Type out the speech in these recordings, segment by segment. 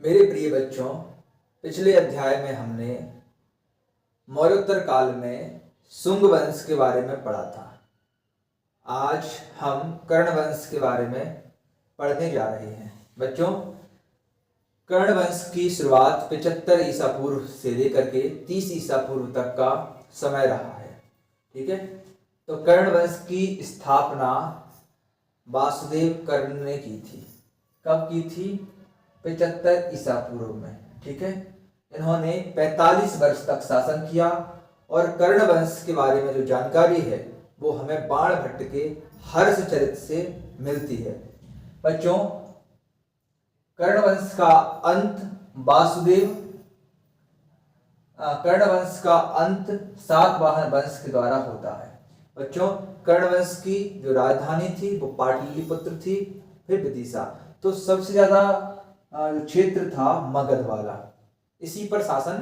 मेरे प्रिय बच्चों, पिछले अध्याय में हमने मौर्योत्तर काल में शुंग वंश के बारे में पढ़ा था। आज हम कर्ण वंश के बारे में पढ़ने जा रहे हैं। बच्चों, कर्ण वंश की शुरुआत 75 ईसा पूर्व से लेकर के 30 ईसा पूर्व तक का समय रहा है। ठीक है, तो कर्ण वंश की स्थापना वासुदेव कर्ण ने की थी। कब की थी? 75 ईसा पूर्व में। ठीक है, इन्होंने 45 वर्ष तक शासन किया और कर्ण वंश के बारे में जो जानकारी है वो हमें बाण भट्ट के हर्षचरित से मिलती है। बच्चों, कर्ण वंश का अंत कर्ण वंश का अंत सातवाहन वंश के द्वारा होता है। बच्चों, कर्ण वंश की जो राजधानी थी वो पाटलिपुत्र थी, फिर विदिशा। तो सबसे ज्यादा क्षेत्र था मगध वाला, इसी पर शासन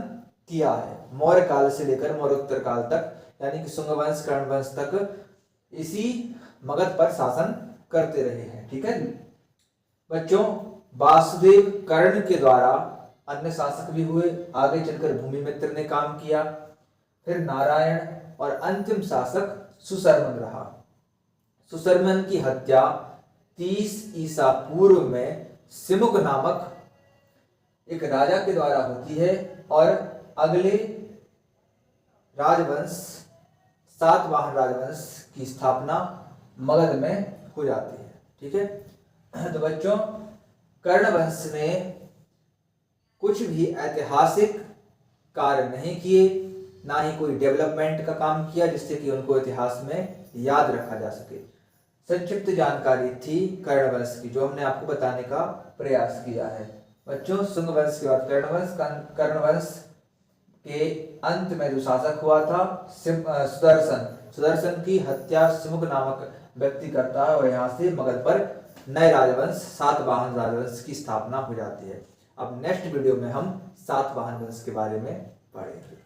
किया है मौर्य काल से लेकर मौर्योत्तर काल तक, यानी कि शुंग वंश कर्ण वंश तक इसी मगध पर शासन करते रहे हैं। ठीक है बच्चों, वासुदेव कर्ण के द्वारा अन्य शासक भी हुए, आगे चलकर भूमिमित्र ने काम किया, फिर नारायण और अंतिम शासक सुशर्मन रहा। सुशर्मन की हत्या 30 ईसा पूर्व में सिमुक नामक एक राजा के द्वारा होती है और अगले राजवंश सातवाहन राजवंश की स्थापना मगध में हो जाती है। ठीक है, तो बच्चों, कर्ण वंश ने कुछ भी ऐतिहासिक कार्य नहीं किए, ना ही कोई डेवलपमेंट का काम किया जिससे कि उनको इतिहास में याद रखा जा सके। संक्षिप्त जानकारी थी कर्ण वंश की, जो हमने आपको बताने का प्रयास किया है। बच्चों, शुंग वंश के बाद कर्ण वंश के अंत में जो शासक हुआ था सुदर्शन की हत्या सिमुक नामक व्यक्ति करता है और यहाँ से मगध पर नए राजवंश सातवाहन राजवंश की स्थापना हो जाती है। अब नेक्स्ट वीडियो में हम सातवाहन वंश के बारे में पढ़ेंगे।